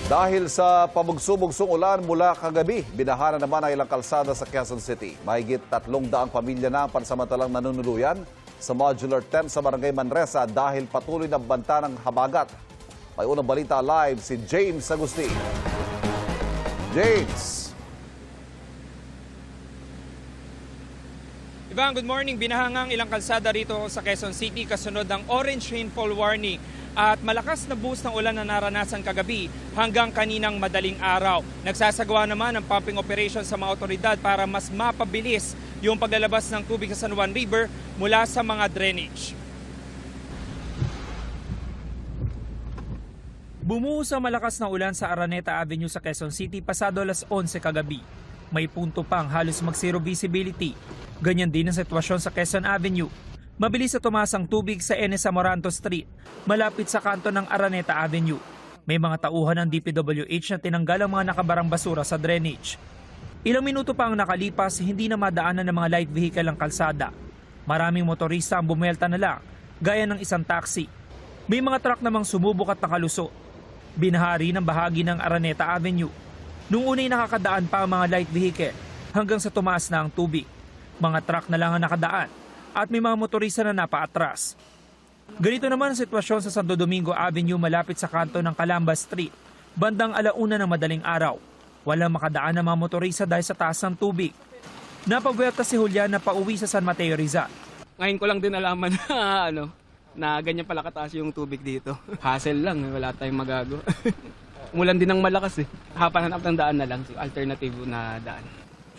Dahil sa pabugso-bugsong ulan mula kagabi, binaha na naman ang ilang kalsada sa Quezon City. Mahigit 300 pamilya na ang pansamantalang nanunuluyan sa modular tent sa Barangay Manresa dahil patuloy na banta ng habagat. May unang balita live si James Agustin. James! Ivan, good morning. Binahangang ilang kalsada rito sa Quezon City kasunod ng orange rainfall warning at malakas na buhos ng ulan na naranasan kagabi hanggang kaninang madaling araw. Nagsasagawa naman ng pumping operation sa mga otoridad para mas mapabilis yung paglalabas ng tubig sa San Juan River mula sa mga drainage. Bumuhos ang malakas na ulan sa Araneta Avenue sa Quezon City pasado alas 11 kagabi. May punto pang halos mag-zero visibility. Ganyan din ang sitwasyon sa Quezon Avenue. Mabilis na tumaas ang tubig sa N.S. Amoranto Street, malapit sa kanto ng Araneta Avenue. May mga tauhan ng DPWH na tinanggal ang mga nakabarang basura sa drainage. Ilang minuto pa ang nakalipas, hindi na madaanan ng mga light vehicle ang kalsada. Maraming motorista ang bumuelta na lang, gaya ng isang taxi. May mga truck namang sumubok at nakalusot. Binahari ng bahagi ng Araneta Avenue. Noong una'y nakakadaan pa ang mga light vehicle hanggang sa tumaas na ang tubig. Mga truck na lang ang nakadaan at may mga motorista na napaatras. Ganito naman ang sitwasyon sa Santo Domingo Avenue malapit sa kanto ng Calamba Street, bandang 1:00 ng madaling araw. Walang makadaan ng mga motorista dahil sa taas ng tubig. Napabuelta si Julian na pauwi sa San Mateo Rizal. Ngayon ko lang din alaman na na ganyan pala kataas yung tubig dito. Hassle lang, wala tayong magagawa. Umulan din ng malakas eh. Hahanap ng daan na lang, alternative na daan.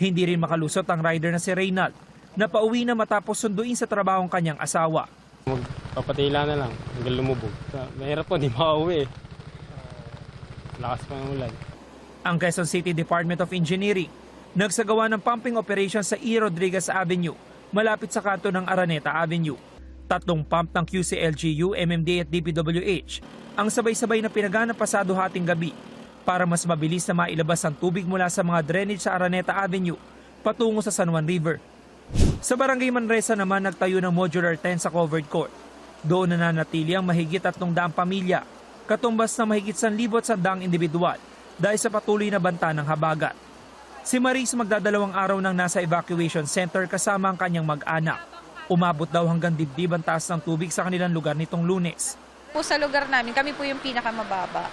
Hindi rin makalusot ang rider na si Reynald, na pauwi na matapos sunduin sa trabahong kanyang asawa. Magpapatila na lang hanggang lumubog. Mahirap po, di makauwi eh. Lakas pa ng ulan. Ang Quezon City Department of Engineering nagsagawa ng pumping operation sa E. Rodriguez Avenue, malapit sa kanto ng Araneta Avenue. 3 pump ng QCLGU, MMDA at DPWH ang sabay-sabay na pinagana pasado hating gabi para mas mabilis na mailabas ang tubig mula sa mga drainage sa Araneta Avenue patungo sa San Juan River. Sa Barangay Manresa naman nagtayo ng modular tent sa covered court. Doon nananatili ang mahigit 300 pamilya, katumbas na mahigit 1,100 individual dahil sa patuloy na banta ng habagat. Si Maris magdadalawang araw nang nasa evacuation center kasama ang kanyang mag-anak. Umabot daw hanggang dibdib ang taas ng tubig sa kanilang lugar nitong Lunes. Po sa lugar namin, kami po yung pinakamababa.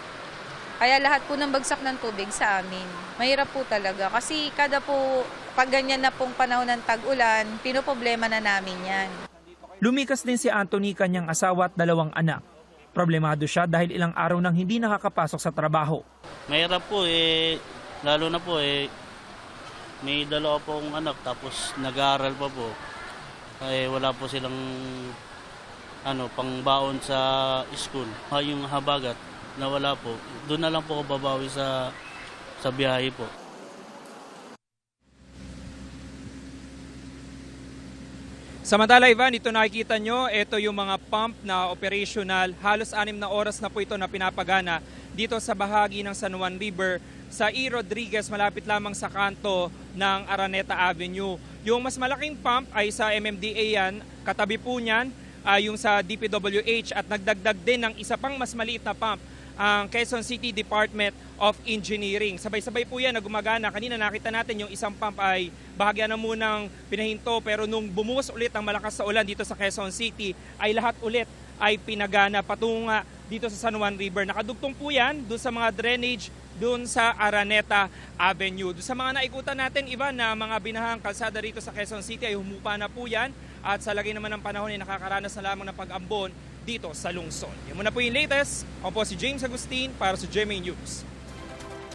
Kaya lahat po ng bagsak ng tubig sa amin. Mahirap po talaga kasi kada po pag ganyan na pong panahon ng tag-ulan, pinoproblema na namin yan. Lumikas din si Anthony, kanyang asawa at 2 anak. Problemado siya dahil ilang araw nang hindi nakakapasok sa trabaho. Mahirap po lalo na po may 2 pong anak tapos nag-aaral pa po. Wala po silang pangbaon sa school. Yung habagat na wala po, doon na lang po ako babawi sa biyahe po. Samantala, Ivan, ito nakikita nyo, ito yung mga pump na operational. Halos 6 na oras na po ito na pinapagana dito sa bahagi ng San Juan River sa E. Rodriguez, malapit lamang sa kanto ng Araneta Avenue. Yung mas malaking pump ay sa MMDA yan, katabi po niyan yung sa DPWH at nagdagdag din ng isa pang mas maliit na pump ang Quezon City Department of Engineering. Sabay-sabay po yan na gumagana. Kanina nakita natin yung isang pump ay bahagya na munang pinahinto pero nung bumuhos ulit ang malakas sa ulan dito sa Quezon City ay lahat ulit ay pinagana patungo dito sa San Juan River. Nakadugtong po yan doon sa mga drainage doon sa Araneta Avenue. Doon sa mga naikutan natin, Ivan, na mga binahang kalsada rito sa Quezon City ay humupa na po yan at sa lagay naman ng panahon ay nakakaranas na lamang ng pag-ambon dito sa lungsod. Yan muna po yung latest. Ako po si James Agustin para sa GMA News.